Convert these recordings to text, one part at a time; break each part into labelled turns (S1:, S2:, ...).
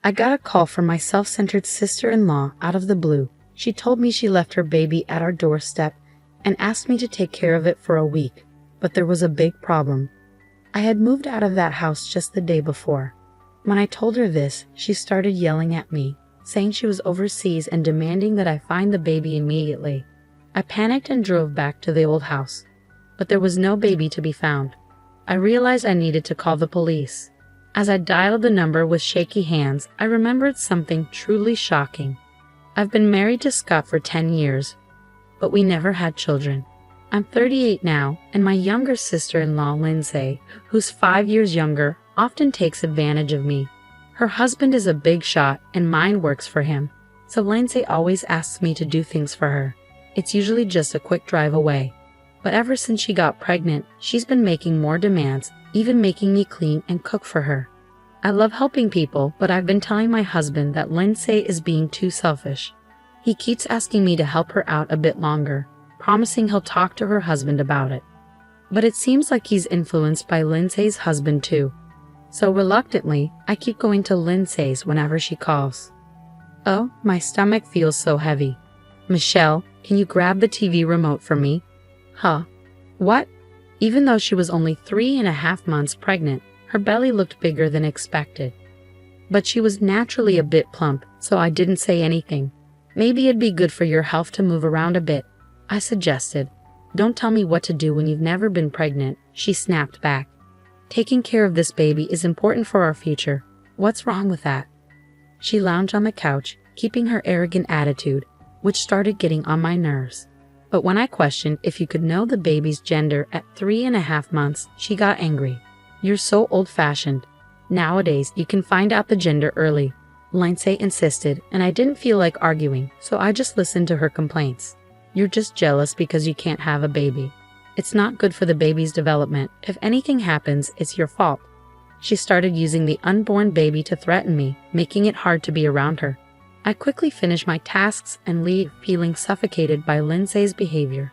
S1: I got a call from my self-centered sister-in-law out of the blue. She told me she left her baby at our doorstep and asked me to take care of it for a week. But there was a big problem. I had moved out of that house just the day before. When I told her this, she started yelling at me, saying she was overseas and demanding that I find the baby immediately. I panicked and drove back to the old house, but there was no baby to be found. I realized I needed to call the police. As I dialed the number with shaky hands, I remembered something truly shocking. I've been married to Scott for 10 years, but we never had children. I'm 38 now, and my younger sister-in-law, Lindsay, who's 5 years younger, often takes advantage of me. Her husband is a big shot, and mine works for him, so Lindsay always asks me to do things for her. It's usually just a quick drive away. But ever since she got pregnant, she's been making more demands, even making me clean and cook for her. I love helping people, but I've been telling my husband that Lindsay is being too selfish. He keeps asking me to help her out a bit longer, promising he'll talk to her husband about it. But it seems like he's influenced by Lindsay's husband too. So reluctantly, I keep going to Lindsay's whenever she calls. Oh, my stomach feels so heavy. Michelle, can you grab the TV remote for me? Huh? What? Even though she was only 3.5 months pregnant, her belly looked bigger than expected. But she was naturally a bit plump, so I didn't say anything. Maybe it'd be good for your health to move around a bit, I suggested. Don't tell me what to do when you've never been pregnant, she snapped back. Taking care of this baby is important for our future. What's wrong with that? She lounged on the couch, keeping her arrogant attitude, which started getting on my nerves. But when I questioned if you could know the baby's gender at 3.5 months, she got angry. You're so old-fashioned. Nowadays, you can find out the gender early, Lindsay insisted, and I didn't feel like arguing, so I just listened to her complaints. You're just jealous because you can't have a baby. It's not good for the baby's development. If anything happens, it's your fault. She started using the unborn baby to threaten me, making it hard to be around her. I quickly finished my tasks and leave, feeling suffocated by Lindsay's behavior.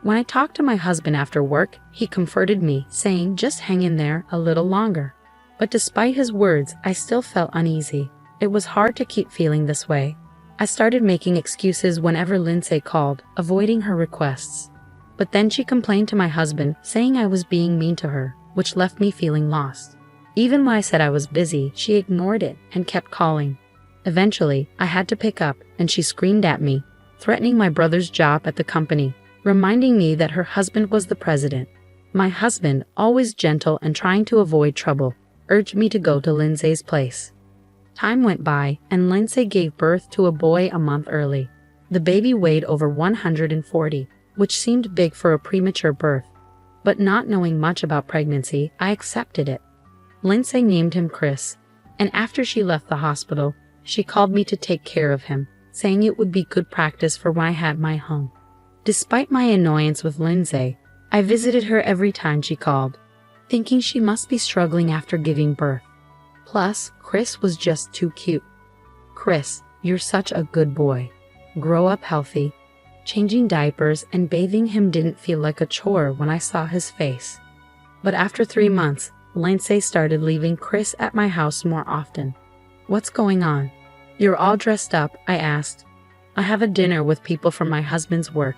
S1: When I talked to my husband after work, he comforted me, saying just hang in there a little longer. But despite his words, I still felt uneasy. It was hard to keep feeling this way. I started making excuses whenever Lindsay called, avoiding her requests. But then she complained to my husband, saying I was being mean to her, which left me feeling lost. Even when I said I was busy, she ignored it and kept calling. Eventually, I had to pick up, and she screamed at me, threatening my brother's job at the company, reminding me that her husband was the president. My husband, always gentle and trying to avoid trouble, urged me to go to Lindsay's place. Time went by, and Lindsay gave birth to a boy a month early. The baby weighed over 140, which seemed big for a premature birth. But not knowing much about pregnancy, I accepted it. Lindsay named him Chris, and after she left the hospital, she called me to take care of him, saying it would be good practice for when I had my home. Despite my annoyance with Lindsay, I visited her every time she called, thinking she must be struggling after giving birth. Plus, Chris was just too cute. Chris, you're such a good boy. Grow up healthy. Changing diapers and bathing him didn't feel like a chore when I saw his face. But after 3 months, Lindsay started leaving Chris at my house more often. What's going on? You're all dressed up, I asked. I have a dinner with people from my husband's work.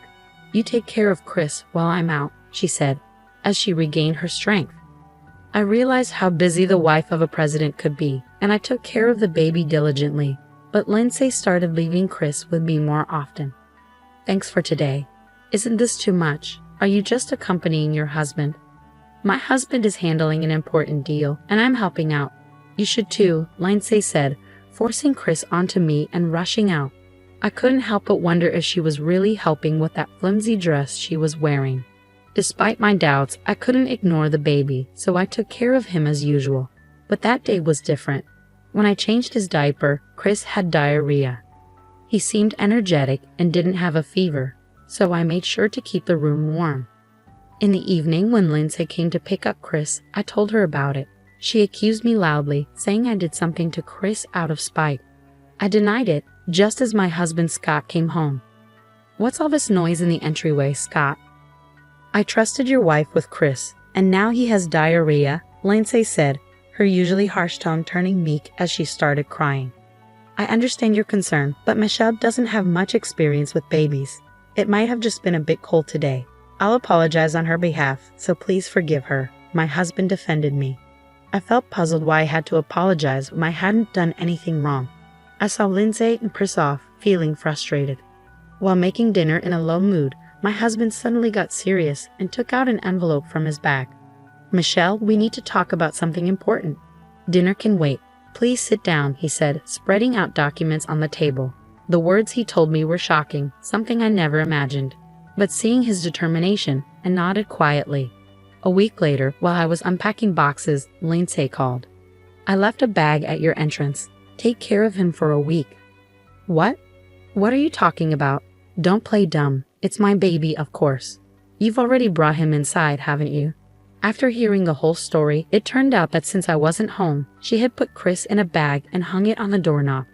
S1: You take care of Chris while I'm out, she said, as she regained her strength. I realized how busy the wife of a president could be, and I took care of the baby diligently, but Lindsay started leaving Chris with me more often. Thanks for today. Isn't this too much? Are you just accompanying your husband? My husband is handling an important deal, and I'm helping out. You should too, Lindsay said, forcing Chris onto me and rushing out. I couldn't help but wonder if she was really helping with that flimsy dress she was wearing. Despite my doubts, I couldn't ignore the baby, so I took care of him as usual. But that day was different. When I changed his diaper, Chris had diarrhea. He seemed energetic and didn't have a fever, so I made sure to keep the room warm. In the evening, when Lindsay came to pick up Chris, I told her about it. She accused me loudly, saying I did something to Chris out of spite. I denied it, just as my husband Scott came home. What's all this noise in the entryway, Scott? I trusted your wife with Chris, and now he has diarrhea, Lindsay said, her usually harsh tone turning meek as she started crying. I understand your concern, but Michelle doesn't have much experience with babies. It might have just been a bit cold today. I'll apologize on her behalf, so please forgive her. My husband defended me. I felt puzzled why I had to apologize when I hadn't done anything wrong. I saw Lindsay and Chris off, feeling frustrated. While making dinner in a low mood, my husband suddenly got serious and took out an envelope from his bag. Michelle, we need to talk about something important. Dinner can wait. Please sit down, he said, spreading out documents on the table. The words he told me were shocking, something I never imagined. But seeing his determination, I nodded quietly. A week later, while I was unpacking boxes, Lindsay called. I left a bag at your entrance. Take care of him for a week. What? What are you talking about? Don't play dumb. It's my baby, of course. You've already brought him inside, haven't you? After hearing the whole story, it turned out that since I wasn't home, she had put Chris in a bag and hung it on the doorknob.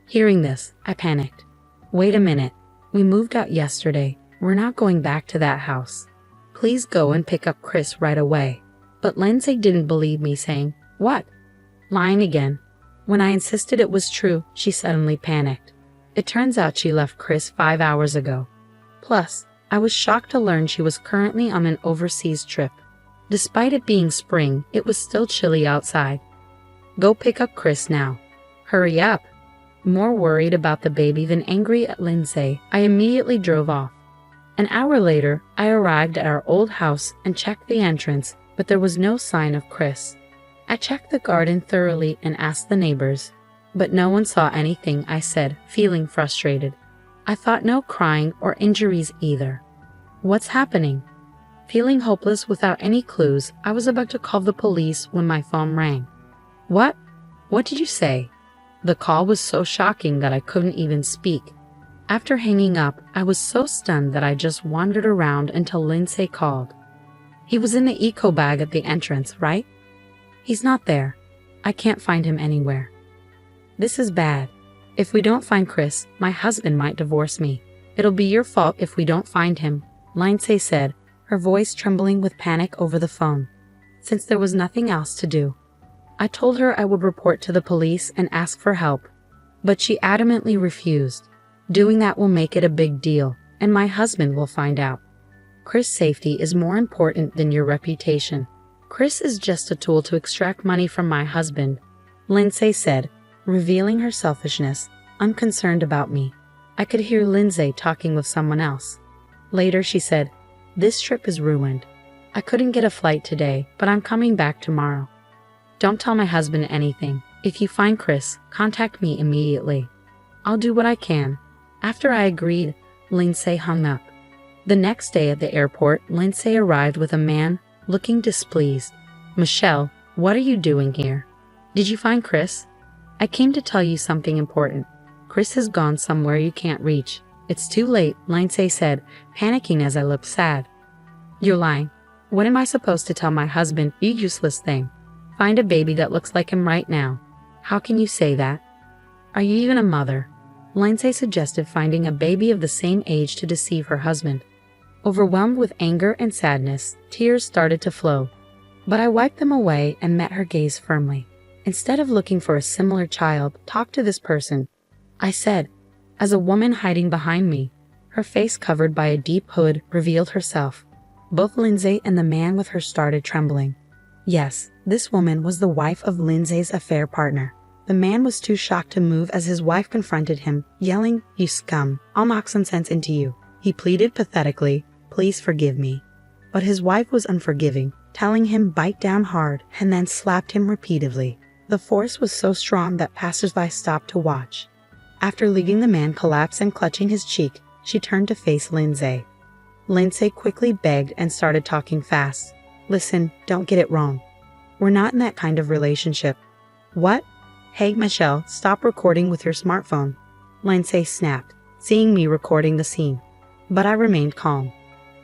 S1: Hearing this, I panicked. Wait a minute. We moved out yesterday. We're not going back to that house. Please go and pick up Chris right away. But Lindsay didn't believe me, saying, What? Lying again. When I insisted it was true, she suddenly panicked. It turns out she left Chris 5 hours ago. Plus, I was shocked to learn she was currently on an overseas trip. Despite it being spring, it was still chilly outside. Go pick up Chris now. Hurry up. More worried about the baby than angry at Lindsay, I immediately drove off. An hour later, I arrived at our old house and checked the entrance, but there was no sign of Chris. I checked the garden thoroughly and asked the neighbors, but no one saw anything, I said, feeling frustrated. I thought no crying or injuries either. What's happening? Feeling hopeless without any clues, I was about to call the police when my phone rang. What? What did you say? The call was so shocking that I couldn't even speak. After hanging up, I was so stunned that I just wandered around until Lindsay called. He was in the eco bag at the entrance, right? He's not there. I can't find him anywhere. This is bad. If we don't find Chris, my husband might divorce me. It'll be your fault if we don't find him, Lindsay said, her voice trembling with panic over the phone. Since there was nothing else to do, I told her I would report to the police and ask for help, but she adamantly refused. Doing that will make it a big deal, and my husband will find out. Chris' safety is more important than your reputation. Chris is just a tool to extract money from my husband, Lindsay said, revealing her selfishness, unconcerned about me. I could hear Lindsay talking with someone else. Later she said, This trip is ruined. I couldn't get a flight today, but I'm coming back tomorrow. Don't tell my husband anything. If you find Chris, contact me immediately. I'll do what I can. After I agreed, Lindsay hung up. The next day at the airport, Lindsay arrived with a man looking displeased. Michelle, what are you doing here? Did you find Chris? I came to tell you something important. Chris has gone somewhere you can't reach. It's too late, Lindsay said, panicking as I looked sad. You're lying. What am I supposed to tell my husband, you useless thing? Find a baby that looks like him right now. How can you say that? Are you even a mother? Lindsay suggested finding a baby of the same age to deceive her husband. Overwhelmed with anger and sadness, tears started to flow. But I wiped them away and met her gaze firmly. Instead of looking for a similar child, talk to this person, I said, as a woman hiding behind me, her face covered by a deep hood, revealed herself. Both Lindsay and the man with her started trembling. Yes, this woman was the wife of Lindsay's affair partner. The man was too shocked to move as his wife confronted him, yelling, You scum, I'll knock some sense into you. He pleaded pathetically, Please forgive me. But his wife was unforgiving, telling him bite down hard and then slapped him repeatedly. The force was so strong that passers-by stopped to watch. After leaving the man collapse and clutching his cheek, she turned to face Lindsay. Lindsay quickly begged and started talking fast. Listen, don't get it wrong. We're not in that kind of relationship. What? Hey, Michelle, stop recording with your smartphone. Lindsay snapped, seeing me recording the scene. But I remained calm.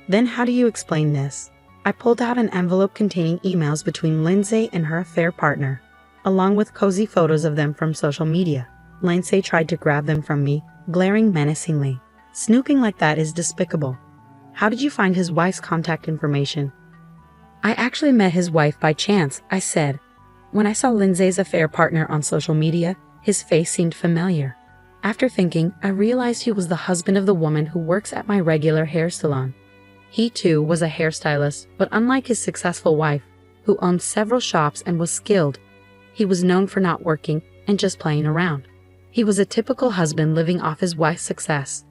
S1: Then how do you explain this? I pulled out an envelope containing emails between Lindsay and her affair partner, along with cozy photos of them from social media. Lindsay tried to grab them from me, glaring menacingly. Snooping like that is despicable. How did you find his wife's contact information? I actually met his wife by chance, I said. When I saw Lindsay's affair partner on social media, his face seemed familiar. After thinking, I realized he was the husband of the woman who works at my regular hair salon. He too was a hairstylist, but unlike his successful wife, who owned several shops and was skilled, he was known for not working and just playing around. He was a typical husband living off his wife's success.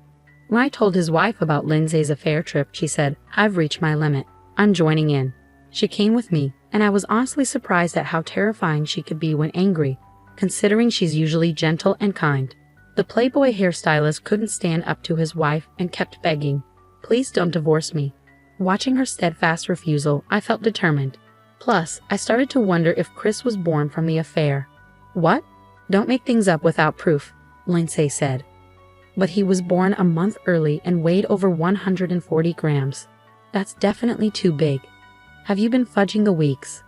S1: When I told his wife about Lindsay's affair trip, she said, "I've reached my limit. I'm joining in." She came with me, and I was honestly surprised at how terrifying she could be when angry, considering she's usually gentle and kind. The Playboy hairstylist couldn't stand up to his wife and kept begging, "Please don't divorce me." Watching her steadfast refusal, I felt determined. Plus, I started to wonder if Chris was born from the affair. "What? Don't make things up without proof," Lindsay said. "But he was born a month early and weighed over 140 grams. That's definitely too big. Have you been fudging the weeks?"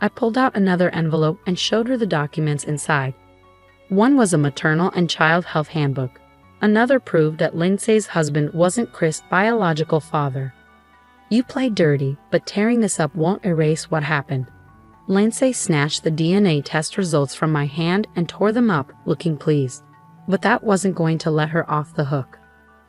S1: I pulled out another envelope and showed her the documents inside. One was a maternal and child health handbook. Another proved that Lindsay's husband wasn't Chris' biological father. "You played dirty, but tearing this up won't erase what happened." Lindsay snatched the DNA test results from my hand and tore them up, looking pleased. But that wasn't going to let her off the hook.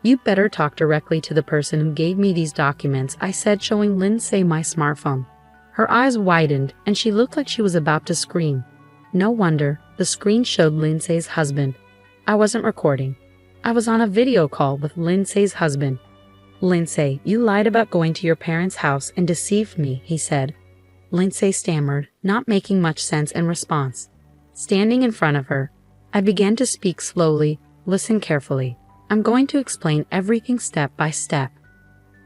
S1: "You better talk directly to the person who gave me these documents," I said, showing Lindsay my smartphone. Her eyes widened, and she looked like she was about to scream. No wonder, the screen showed Lindsay's husband. I wasn't recording. I was on a video call with Lindsay's husband. "Lindsay, you lied about going to your parents' house and deceived me," he said. Lindsay stammered, not making much sense in response. Standing in front of her, I began to speak slowly. "Listen carefully. I'm going to explain everything step by step."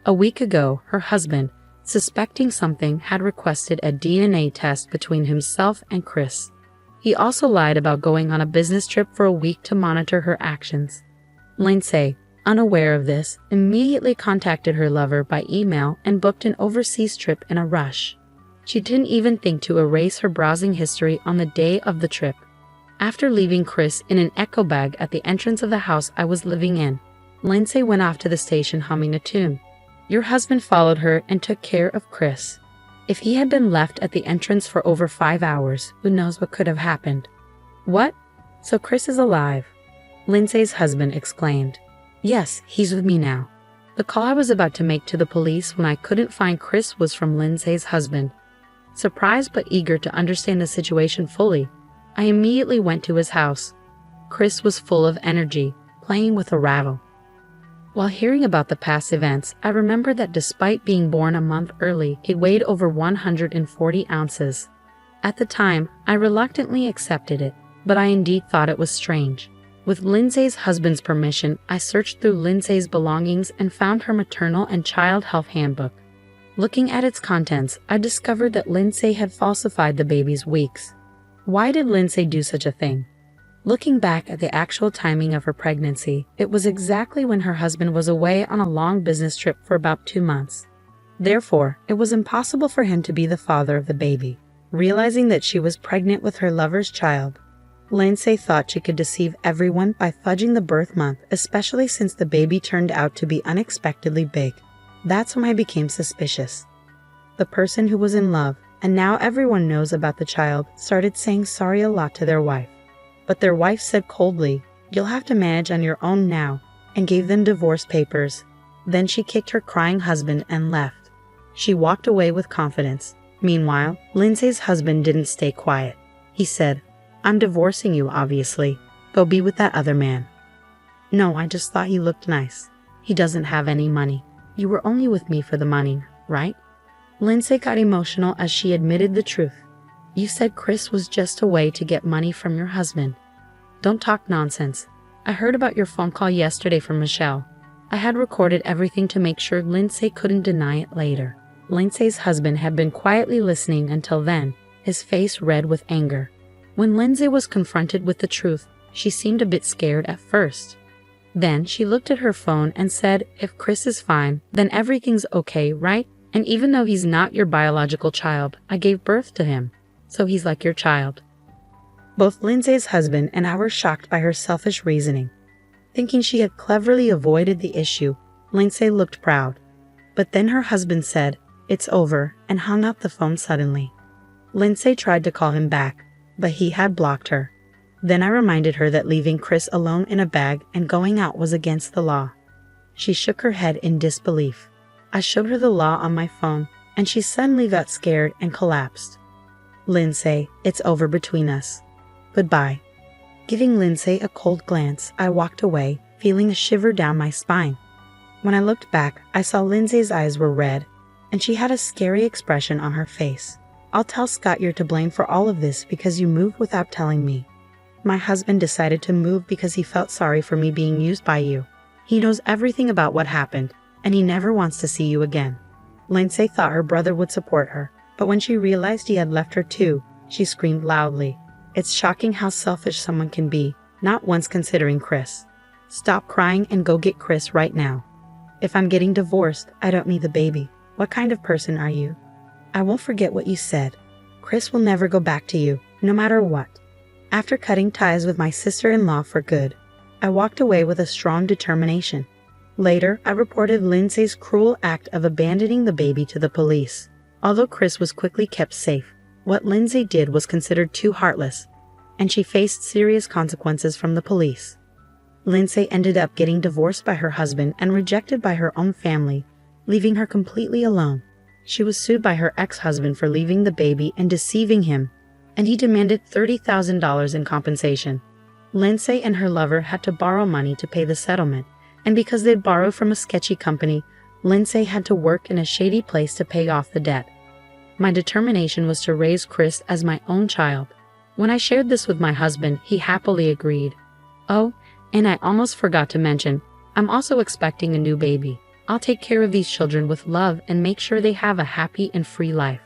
S1: A week ago, her husband, suspecting something, had requested a DNA test between himself and Chris. He also lied about going on a business trip for a week to monitor her actions. Lindsay, unaware of this, immediately contacted her lover by email and booked an overseas trip in a rush. She didn't even think to erase her browsing history on the day of the trip. After leaving Chris in an echo bag at the entrance of the house I was living in, Lindsay went off to the station humming a tune. Your husband followed her and took care of Chris. If he had been left at the entrance for over 5 hours, who knows what could have happened. What? So Chris is alive? Lindsay's husband exclaimed. Yes, he's with me now. The call I was about to make to the police when I couldn't find Chris was from Lindsay's husband. Surprised but eager to understand the situation fully, I immediately went to his house. Chris was full of energy, playing with a rattle. While hearing about the past events, I remembered that despite being born a month early, he weighed over 140 ounces. At the time, I reluctantly accepted it, but I indeed thought it was strange. With Lindsay's husband's permission, I searched through Lindsay's belongings and found her maternal and child health handbook. Looking at its contents, I discovered that Lindsay had falsified the baby's weeks. Why did Lindsay do such a thing? Looking back at the actual timing of her pregnancy, it was exactly when her husband was away on a long business trip for about 2 months. Therefore, it was impossible for him to be the father of the baby. Realizing that she was pregnant with her lover's child, Lindsay thought she could deceive everyone by fudging the birth month, especially since the baby turned out to be unexpectedly big. That's when I became suspicious. The person who was in love, and now everyone knows about the child, started saying sorry a lot to their wife. But their wife said coldly, "You'll have to manage on your own now," and gave them divorce papers. Then she kicked her crying husband and left. She walked away with confidence. Meanwhile, Lindsay's husband didn't stay quiet. He said, "I'm divorcing you, obviously. Go be with that other man." "No, I just thought he looked nice. He doesn't have any money. You were only with me for the money, right?" Lindsay got emotional as she admitted the truth. "You said Chris was just a way to get money from your husband." "Don't talk nonsense. I heard about your phone call yesterday from Michelle. I had recorded everything to make sure Lindsay couldn't deny it later." Lindsay's husband had been quietly listening until then, his face red with anger. When Lindsay was confronted with the truth, she seemed a bit scared at first. Then she looked at her phone and said, "If Chris is fine, then everything's okay, right? And even though he's not your biological child, I gave birth to him. So he's like your child." Both Lindsay's husband and I were shocked by her selfish reasoning. Thinking she had cleverly avoided the issue, Lindsay looked proud. But then her husband said, "It's over," and hung up the phone suddenly. Lindsay tried to call him back, but he had blocked her. Then I reminded her that leaving Chris alone in a bag and going out was against the law. She shook her head in disbelief. I showed her the law on my phone, and she suddenly got scared and collapsed. Lindsay, it's over between us. Goodbye. Giving Lindsay a cold glance, I walked away, feeling a shiver down my spine. When I looked back, I saw Lindsay's eyes were red, and she had a scary expression on her face. I'll tell Scott you're to blame for all of this because you moved without telling me. My husband decided to move because he felt sorry for me being used by you. He knows everything about what happened, and he never wants to see you again. Lindsay thought her brother would support her, but when she realized he had left her too, she screamed loudly. It's shocking how selfish someone can be, not once considering Chris. Stop crying and go get Chris right now. If I'm getting divorced, I don't need the baby. What kind of person are you? I won't forget what you said. Chris will never go back to you, no matter what. After cutting ties with my sister-in-law for good, I walked away with a strong determination. Later, I reported Lindsay's cruel act of abandoning the baby to the police. Although Chris was quickly kept safe, what Lindsay did was considered too heartless, and she faced serious consequences from the police. Lindsay ended up getting divorced by her husband and rejected by her own family, leaving her completely alone. She was sued by her ex-husband for leaving the baby and deceiving him, and he demanded $30,000 in compensation. Lindsay and her lover had to borrow money to pay the settlement, and because they'd borrowed from a sketchy company, Lindsay had to work in a shady place to pay off the debt. My determination was to raise Chris as my own child. When I shared this with my husband, he happily agreed. Oh, and I almost forgot to mention, I'm also expecting a new baby. I'll take care of these children with love and make sure they have a happy and free life.